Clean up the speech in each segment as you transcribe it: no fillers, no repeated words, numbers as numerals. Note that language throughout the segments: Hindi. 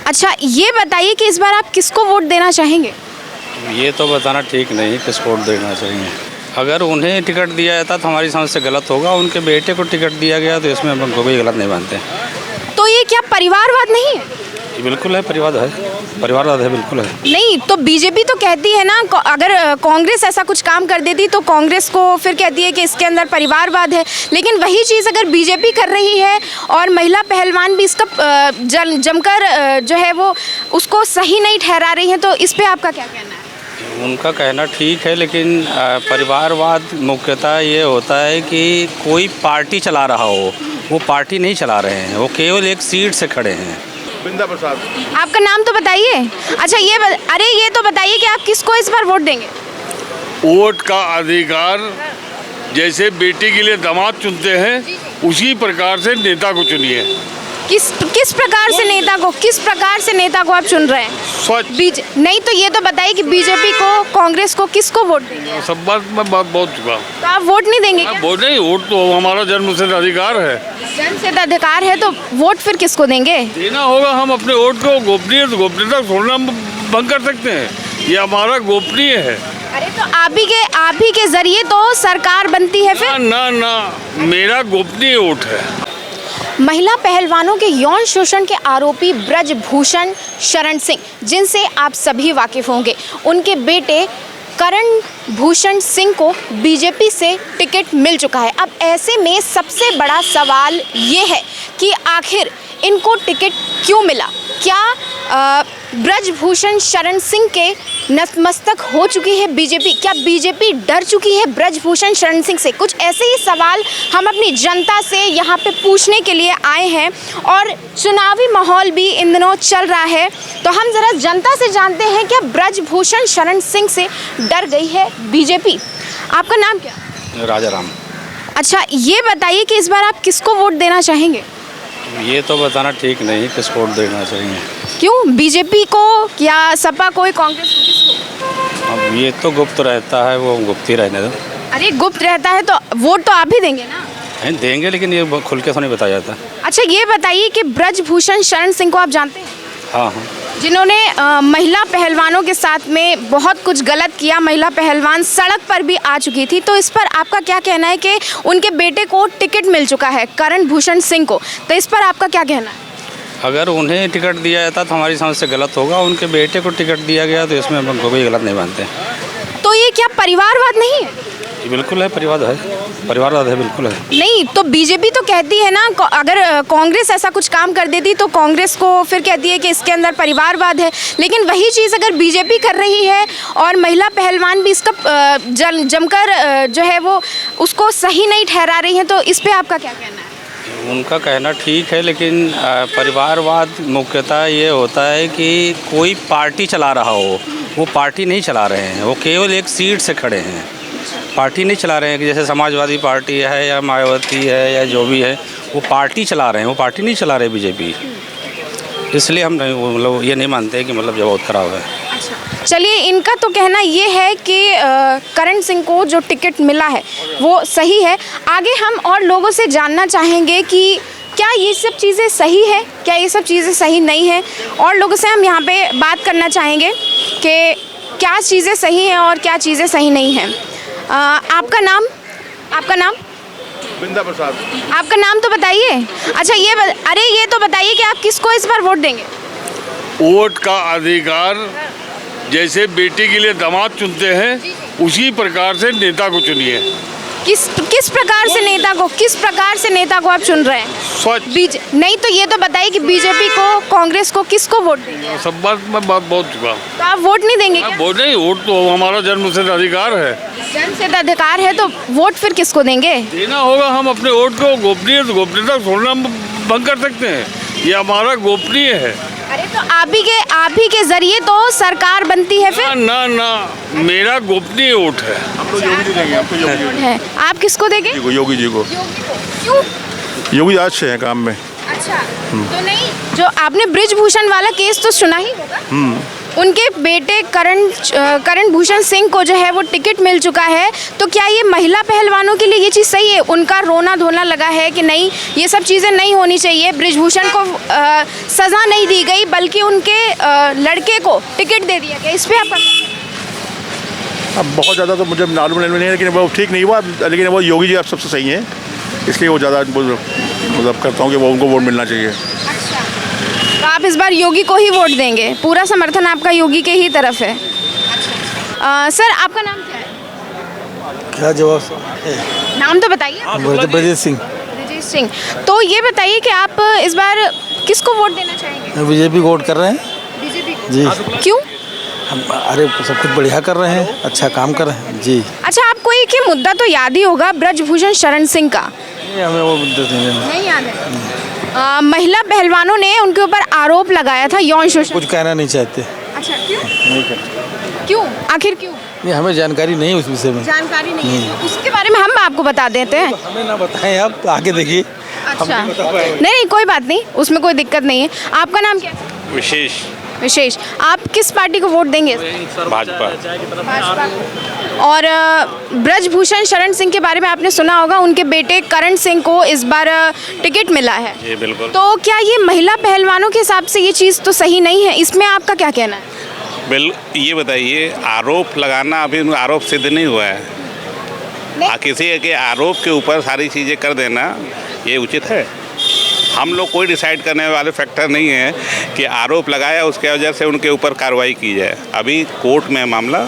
अच्छा, ये बताइए कि इस बार आप किसको वोट देना चाहेंगे? ये तो बताना ठीक नहीं किसको वोट देना चाहिए। अगर उन्हें टिकट दिया जाता तो हमारी समझ से गलत होगा, उनके बेटे को टिकट दिया गया तो इसमें हम कोई गलत नहीं मानते। तो ये क्या परिवारवाद नहीं है? बिल्कुल है, परिवारवाद है, बिल्कुल है। नहीं तो बीजेपी तो कहती है ना, अगर कांग्रेस ऐसा कुछ काम कर देती तो कांग्रेस को फिर कहती है कि इसके अंदर परिवारवाद है, लेकिन वही चीज़ अगर बीजेपी कर रही है और महिला पहलवान भी इसका जमकर जो है वो उसको सही नहीं ठहरा रही हैं, तो इस पे आपका क्या कहना है? उनका कहना ठीक है, लेकिन परिवारवाद मुख्यतः ये होता है कि कोई पार्टी चला रहा हो, वो पार्टी नहीं चला रहे हैं, वो केवल एक सीट से खड़े हैं। बिंदा प्रसाद। आपका नाम तो बताइए। अच्छा, ये तो बताइए कि आप किसको इस बार वोट देंगे? वोट का अधिकार जैसे बेटी के लिए दामाद चुनते हैं उसी प्रकार से नेता को चुनिए। किस प्रकार से नेता को आप चुन रहे हैं? स्वच्छ। नहीं तो ये तो बताइए कि बीजेपी को, कांग्रेस को, किसको वोट देंगे? सब बात मैं बोल चुका। तो आप वोट नहीं देंगे क्या? वोट नहीं, वोट तो हमारा जन्मसिद्ध अधिकार है। जन्मसिद्ध अधिकार है तो वोट फिर किसको देंगे? देना होगा। हम अपने वोट को गोपनीयता छोड़ना भंग कर सकते हैं, ये हमारा गोपनीय है। अरे तो आप ही के जरिए तो सरकार बनती है फिर। ना, मेरा गोपनीय वोट है। महिला पहलवानों के यौन शोषण के आरोपी ब्रजभूषण शरण सिंह, जिनसे आप सभी वाकिफ होंगे, उनके बेटे करण भूषण सिंह को बीजेपी से टिकट मिल चुका है। अब ऐसे में सबसे बड़ा सवाल ये है कि आखिर इनको टिकट क्यों मिला? क्या ब्रजभूषण शरण सिंह के नतमस्तक हो चुकी है बीजेपी? क्या बीजेपी डर चुकी है ब्रजभूषण शरण सिंह से? कुछ ऐसे ही सवाल हम अपनी जनता से यहाँ पे पूछने के लिए आए हैं, और चुनावी माहौल भी इन दिनों चल रहा है, तो हम ज़रा जनता से जानते हैं क्या ब्रजभूषण शरण सिंह से डर गई है बीजेपी? आपका नाम क्या? राजा राम। अच्छा, ये बताइए कि इस बार आप किसको वोट देना चाहेंगे? ये तो बताना ठीक नहीं किसको वोट देना चाहिए। क्यों? बीजेपी को या सपा को, कांग्रेस को, किसको? अब ये तो गुप्त रहता है, वो गुप्त ही रहने दो। अरे गुप्त रहता है तो वोट तो आप ही देंगे ना? नहीं देंगे, लेकिन ये खुल के तो नहीं बताया जाता। अच्छा, ये बताइए कि ब्रजभूषण शरण सिंह को आप जानते हैं? हाँ, जिन्होंने महिला पहलवानों के साथ में बहुत कुछ गलत किया, महिला पहलवान सड़क पर भी आ चुकी थी, तो इस पर आपका क्या कहना है कि उनके बेटे को टिकट मिल चुका है, करण भूषण सिंह को, तो इस पर आपका क्या कहना है? अगर उन्हें टिकट दिया जाता तो हमारी समझ से गलत होगा, उनके बेटे को टिकट दिया गया तो इसमें हम कोई गलत नहीं मानते। तो ये क्या परिवारवाद नहीं है? बिल्कुल है, परिवारवाद है, बिल्कुल है। नहीं तो बीजेपी तो कहती है ना, अगर कांग्रेस ऐसा कुछ काम कर देती तो कांग्रेस को फिर कहती है कि इसके अंदर परिवारवाद है, लेकिन वही चीज़ अगर बीजेपी कर रही है और महिला पहलवान भी इसका जमकर जो है वो उसको सही नहीं ठहरा रही हैं, तो इस पे आपका क्या कहना है? उनका कहना ठीक है, लेकिन परिवारवाद मुख्यतः ये होता है कि कोई पार्टी चला रहा हो, वो पार्टी नहीं चला रहे हैं, वो केवल एक सीट से खड़े हैं, पार्टी नहीं चला रहे हैं। कि जैसे समाजवादी पार्टी है या मायावती है या जो भी है, वो पार्टी चला रहे हैं, वो पार्टी नहीं चला रहे बीजेपी। इसलिए हम नहीं, मतलब ये नहीं मानते कि मतलब जो बहुत ख़राब है। चलिए, इनका तो कहना ये है कि करण सिंह को जो टिकट मिला है वो सही है। आगे हम और लोगों से जानना चाहेंगे कि क्या ये सब चीज़ें सही है, क्या ये सब चीज़ें सही नहीं है, और लोगों से हम यहाँ पे बात करना चाहेंगे कि क्या चीज़ें सही हैं और क्या चीज़ें सही नहीं हैं। आपका नाम? बिंदा प्रसाद। आपका नाम तो बताइए। अच्छा, ये तो बताइए कि आप किसको इस बार वोट देंगे? वोट का अधिकार जैसे बेटी के लिए दामाद चुनते हैं उसी प्रकार से नेता को चुनिए। किस प्रकार से नेता को आप चुन रहे हैं? स्वच्छ। नहीं तो ये तो बताइए कि बीजेपी को, कांग्रेस को, किसको वोट देंगे? सब बात मैं बोल चुका। तो आप वोट नहीं देंगे क्या? वोट नहीं, वोट तो हमारा जन्मसिद्ध अधिकार है। जन्मसिद्ध अधिकार है तो वोट फिर किसको देंगे? देना होगा। हम अपने वोट को गोपनीयता छोड़ना भंग कर सकते हैं, ये हमारा गोपनीय है। अरे तो आप ही के जरिए तो सरकार बनती है फिर। ना, मेरा गोपनीय वोट है। हम तो योगी जी देंगे, आपको योगी है। आप किसको देंगे? योगी जी को। क्यों? योगी आज से हैं काम में। अच्छा, तो नहीं, जो आपने ब्रजभूषण वाला केस तो सुना ही होगा। उनके बेटे करण भूषण सिंह को जो है वो टिकट मिल चुका है, तो क्या ये महिला पहलवानों के लिए ये चीज़ सही है? उनका रोना धोना लगा है कि नहीं, ये सब चीज़ें नहीं होनी चाहिए, बृजभूषण को सज़ा नहीं दी गई बल्कि उनके लड़के को टिकट दे दिया गया, इस पर आपका? अब बहुत ज़्यादा तो मुझे मालूम नहीं है, लेकिन वो ठीक नहीं हुआ, लेकिन वो योगी जी अब सबसे सही हैं, इसलिए वो ज़्यादा मतलब करता हूँ कि वो उनको वोट मिलना चाहिए। तो आप इस बार योगी को ही वोट देंगे, पूरा समर्थन आपका योगी के ही तरफ है? सर आपका नाम क्या है? क्या जवाब? नाम तो बताइए। ब्रजेश सिंह। ब्रजेश सिंह, तो ये बताइए कि आप इस बार किसको वोट देना चाहेंगे? बीजेपी को वोट कर रहे हैं। बीजेपी को? जी। क्यों? हम अरे सब कुछ बढ़िया कर रहे हैं, अच्छा काम कर रहे हैं जी। अच्छा, आपको एक ये मुद्दा तो याद ही होगा ब्रजभूषण शरण सिंह का? नहीं, हमें वो नहीं याद है। महिला पहलवानों ने उनके ऊपर आरोप लगाया था यौन शोषण। कुछ कहना नहीं चाहते। अच्छा, क्यों? नहीं करते। क्यों, आखिर क्यों? नहीं, हमें जानकारी नहीं है उस विषय में। जानकारी नहीं है, तो उसके बारे में हम आपको बता देते हैं। हमें ना बताएं, आप आगे देखिए। अच्छा, नहीं कोई बात नहीं, उसमें कोई दिक्कत नहीं है। आपका नाम क्या है? विशेष। विशेष, आप किस पार्टी को वोट देंगे? भाजपा। और ब्रजभूषण शरण सिंह के बारे में आपने सुना होगा, उनके बेटे करण सिंह को इस बार टिकट मिला है। जी बिल्कुल। तो क्या ये महिला पहलवानों के हिसाब से ये चीज़ तो सही नहीं है, इसमें आपका क्या कहना है? ये बताइए, आरोप लगाना अभी आरोप सिद्ध नहीं हुआ है। किसी के आरोप के ऊपर सारी चीज़ें कर देना ये उचित है? हम लोग कोई डिसाइड करने वाले फैक्टर नहीं है कि आरोप लगाया उसके वजह से उनके ऊपर कार्रवाई की जाए। अभी कोर्ट में मामला,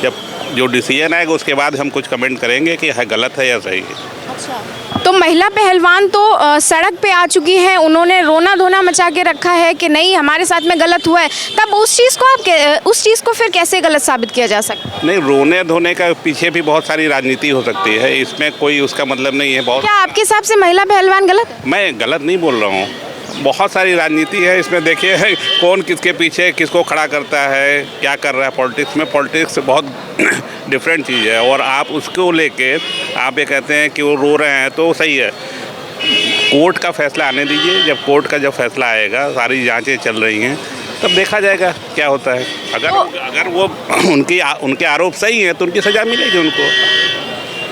जब जो डिसीजन आएगा उसके बाद हम कुछ कमेंट करेंगे कि है गलत है या सही है। तो महिला पहलवान तो सड़क पे आ चुकी हैं, उन्होंने रोना धोना मचा के रखा है कि नहीं हमारे साथ में गलत हुआ है, तब उस चीज़ को फिर कैसे गलत साबित किया जा सकता है? नहीं, रोने धोने का पीछे भी बहुत सारी राजनीति हो सकती है, इसमें कोई उसका मतलब नहीं है। बहुत क्या आपके हिसाब से महिला पहलवान गलत है? मैं गलत नहीं बोल रहा हूँ, बहुत सारी राजनीति है इसमें। देखिए है कौन किसके पीछे किसको खड़ा करता है, क्या कर रहा है पॉलिटिक्स में। पॉलिटिक्स बहुत डिफरेंट चीज़ है, और आप उसको लेके आप ये कहते हैं कि वो रो रहे हैं तो सही है। कोर्ट का फैसला आने दीजिए, जब कोर्ट का जब फैसला आएगा, सारी जांचें चल रही हैं, तब देखा जाएगा क्या होता है। अगर वो उनके आरोप सही हैं तो उनकी सज़ा मिलेगी उनको।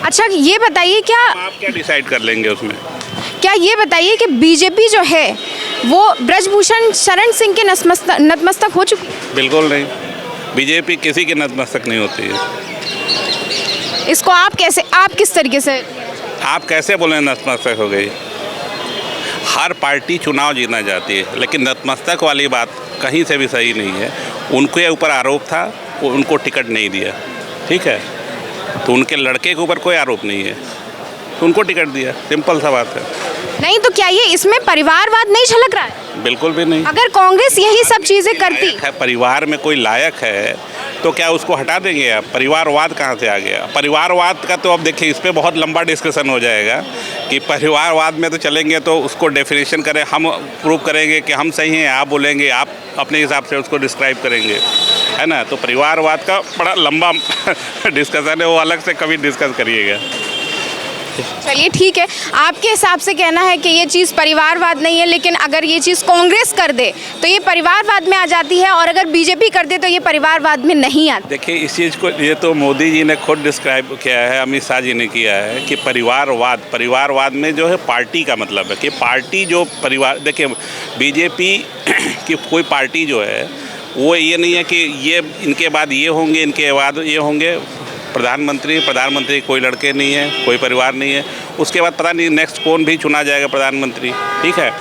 अच्छा, ये बताइए क्या आप क्या डिसाइड कर लेंगे उसमें? क्या ये बताइए कि बीजेपी जो है वो ब्रजभूषण शरण सिंह के नतमस्तक हो चुकी है? बिल्कुल नहीं, बीजेपी किसी के नतमस्तक नहीं होती है। इसको आप किस तरीके से? आप कैसे बोले नतमस्तक हो गई? हर पार्टी चुनाव जीतना चाहती है, लेकिन नतमस्तक वाली बात कहीं से भी सही नहीं है। उनके ऊपर आरोप था, वो उनको टिकट नहीं दिया, ठीक है, तो उनके लड़के के ऊपर कोई आरोप नहीं है तो उनको टिकट दिया, सिंपल सा बात है। नहीं तो क्या ये इसमें परिवारवाद नहीं झलक रहा है? बिल्कुल भी नहीं। अगर कांग्रेस यही सब चीजें करती है, परिवार में कोई लायक है तो क्या उसको हटा देंगे आप? परिवारवाद कहाँ से आ गया? परिवारवाद का तो अब देखिए, इस पर बहुत लंबा डिस्कशन हो जाएगा कि परिवारवाद में तो चलेंगे तो उसको डेफिनेशन करें, हम प्रूव करेंगे कि हम सही हैं, आप बोलेंगे, आप अपने हिसाब से उसको डिस्क्राइब करेंगे, है ना। तो परिवारवाद का बड़ा लंबा डिस्कशन है, वो अलग से कभी डिस्कस करिएगा। चलिए ठीक है, आपके हिसाब से कहना है कि ये चीज़ परिवारवाद नहीं है, लेकिन अगर ये चीज़ कांग्रेस कर दे तो ये परिवारवाद में आ जाती है, और अगर बीजेपी कर दे तो ये परिवारवाद में नहीं आती। देखिए, इस चीज़ को ये तो मोदी जी ने खुद डिस्क्राइब किया है, अमित शाह जी ने किया है कि परिवारवाद में जो है पार्टी का मतलब है कि पार्टी जो परिवार, देखिए बीजेपी की कोई पार्टी जो है वो ये नहीं है कि ये इनके बाद ये होंगे, इनके बाद ये होंगे। प्रधानमंत्री कोई लड़के नहीं है, कोई परिवार नहीं है, उसके बाद पता नहीं नेक्स्ट कौन भी चुना जाएगा प्रधानमंत्री, ठीक है।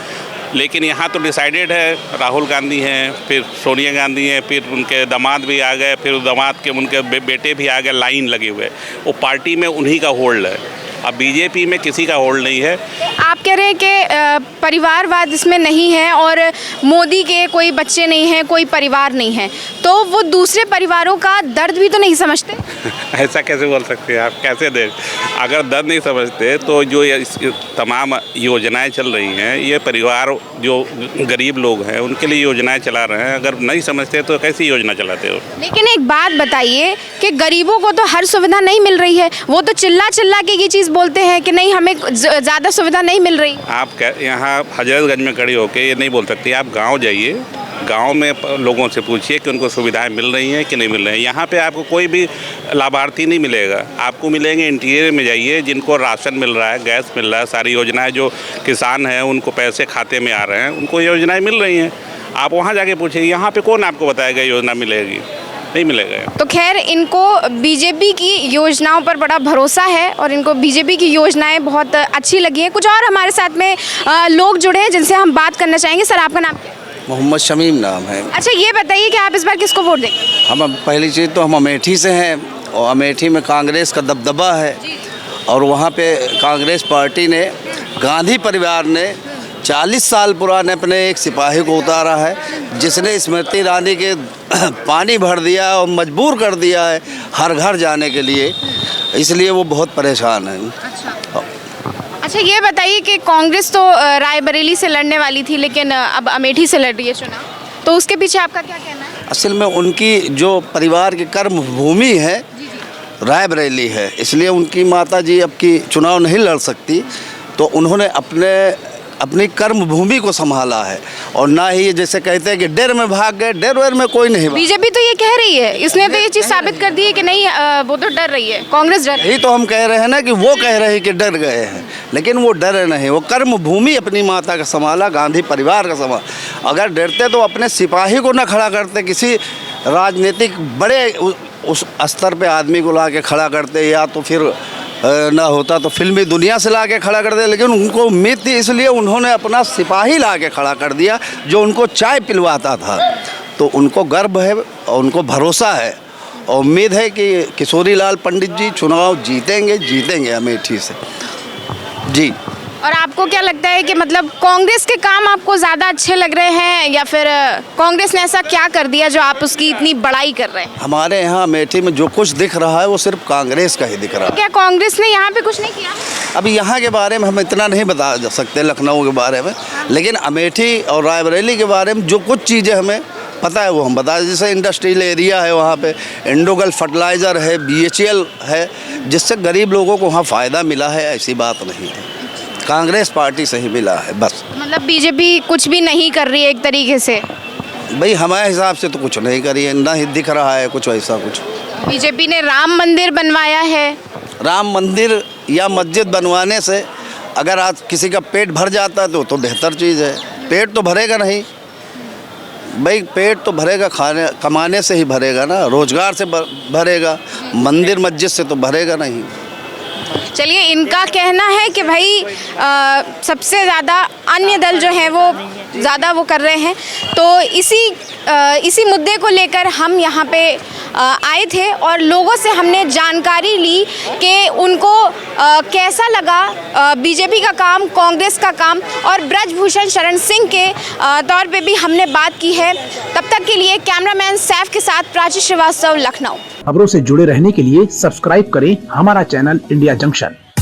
लेकिन यहाँ तो डिसाइडेड है, राहुल गांधी हैं, फिर सोनिया गांधी हैं, फिर उनके दामाद भी आ गए, फिर दामाद के उनके बेटे भी आ गए, लाइन लगे हुए। वो पार्टी में उन्हीं का होल्ड है, अब बीजेपी में किसी का होल्ड नहीं है। आप कह रहे हैं कि परिवारवाद इसमें नहीं है और मोदी के कोई बच्चे नहीं हैं, कोई परिवार नहीं है, तो वो दूसरे परिवारों का दर्द भी तो नहीं समझते? ऐसा कैसे बोल सकते हैं आप? कैसे दे? अगर दर्द नहीं समझते तो जो ये तमाम योजनाएं चल रही हैं, ये परिवार जो गरीब लोग हैं उनके लिए योजनाएं चला रहे हैं, अगर नहीं समझते तो कैसी योजना चलाते हो? लेकिन एक बात बताइए कि गरीबों को तो हर सुविधा नहीं मिल रही है, वो तो चिल्ला के ये चीज़ बोलते हैं कि नहीं हमें ज़्यादा सुविधा नहीं मिल रही। आप यहाँ हजरतगंज में खड़ी होकर ये नहीं बोल सकती। आप गांव जाइए, गांव में लोगों से पूछिए कि उनको सुविधाएं मिल रही हैं कि नहीं मिल रही हैं। यहाँ पे आपको कोई भी लाभार्थी नहीं मिलेगा, आपको मिलेंगे इंटीरियर में जाइए जिनको राशन मिल रहा है, गैस मिल रहा है, सारी योजनाएं जो किसान हैं उनको पैसे खाते में आ रहे हैं, उनको योजनाएं मिल रही हैं। आप वहाँ जाके पूछिए, यहाँ पे कौन आपको बताएगा योजना मिलेगी? नहीं मिलेगा। तो खैर इनको बीजेपी की योजनाओं पर बड़ा भरोसा है और इनको बीजेपी की योजनाएं बहुत अच्छी लगी हैं। कुछ और हमारे साथ में लोग जुड़े हैं जिनसे हम बात करना चाहेंगे। सर आपका नाम क्या है? मोहम्मद शमीम नाम है। अच्छा ये बताइए कि आप इस बार किसको वोट देंगे? हम पहली चीज़ तो हम अमेठी से हैं और अमेठी में कांग्रेस का दबदबा है और वहाँ पे कांग्रेस पार्टी ने, गांधी परिवार ने 40 साल पुराने अपने एक सिपाही को उतारा है जिसने स्मृति ईरानी के पानी भर दिया और मजबूर कर दिया है हर घर जाने के लिए, इसलिए वो बहुत परेशान है। अच्छा ये बताइए कि कांग्रेस तो रायबरेली से लड़ने वाली थी लेकिन अब अमेठी से लड़ रही है चुनाव, तो उसके पीछे आपका क्या कहना है? असल में उनकी जो परिवार की कर्म भूमि है रायबरेली है, इसलिए उनकी माता जी अब की चुनाव नहीं लड़ सकती, तो उन्होंने अपनी कर्म भूमि को संभाला है और ना ही ये जैसे कहते हैं कि डेर में भाग गए, डेर वेर में कोई नहीं भागा। बीजेपी तो ये कह रही है, इसने तो ये चीज़ साबित कर दी है कि नहीं वो तो डर रही है, कांग्रेस डर रही है। यही तो हम कह रहे हैं ना कि वो कह रहे हैं कि डर गए हैं, लेकिन वो डरे नहीं, वो कर्म भूमि अपनी माता का संभाला, गांधी परिवार का संभाला। अगर डरते तो अपने सिपाही को न खड़ा करते, किसी राजनीतिक बड़े उस स्तर पे आदमी को ला के खड़ा करते, या तो फिर ना होता तो फिल्मी दुनिया से ला के खड़ा कर दिया, लेकिन उनको उम्मीद थी इसलिए उन्होंने अपना सिपाही ला के खड़ा कर दिया जो उनको चाय पिलवाता था। तो उनको गर्व है और उनको भरोसा है और उम्मीद है कि किशोरी लाल पंडित जी चुनाव जीतेंगे अमेठी से जी। और आपको क्या लगता है कि मतलब कांग्रेस के काम आपको ज़्यादा अच्छे लग रहे हैं या फिर कांग्रेस ने ऐसा क्या कर दिया जो आप उसकी इतनी बड़ाई कर रहे हैं? हमारे यहाँ अमेठी में जो कुछ दिख रहा है वो सिर्फ कांग्रेस का ही दिख रहा है। क्या कांग्रेस ने यहाँ पे कुछ नहीं किया? अभी यहाँ के बारे में हम इतना नहीं बता सकते, लखनऊ के बारे में, लेकिन अमेठी और रायबरेली के बारे में जो कुछ चीज़ें हमें पता है वो हम बता। जैसे इंडस्ट्रियल एरिया है, वहाँ पे इंडोगल फर्टिलाइज़र है, BHEL है, जिससे गरीब लोगों को वहाँ फ़ायदा मिला है, ऐसी बात नहीं है। कांग्रेस पार्टी से ही मिला है बस। मतलब बीजेपी कुछ भी नहीं कर रही है एक तरीके से? भाई हमारे हिसाब से तो कुछ नहीं करी है, ना ही दिख रहा है कुछ ऐसा कुछ। बीजेपी ने राम मंदिर बनवाया है। राम मंदिर या मस्जिद बनवाने से अगर आज किसी का पेट भर जाता है तो बेहतर चीज़ है। पेट तो भरेगा नहीं भाई, पेट तो भरेगा कमाने से ही भरेगा ना, रोजगार से भरेगा, मंदिर मस्जिद से तो भरेगा नहीं। चलिए इनका कहना है कि भाई सबसे ज़्यादा अन्य दल जो है वो ज़्यादा वो कर रहे हैं, तो इसी मुद्दे को लेकर हम यहाँ पे आए थे और लोगों से हमने जानकारी ली कि उनको कैसा लगा बीजेपी का काम, कांग्रेस का काम, और ब्रजभूषण शरण सिंह के तौर पे भी हमने बात की है। तब तक के लिए कैमरामैन सैफ के साथ प्राची श्रीवास्तव, लखनऊ। खबरों से जुड़े रहने के लिए सब्सक्राइब करें हमारा चैनल इंडिया जंक्शन।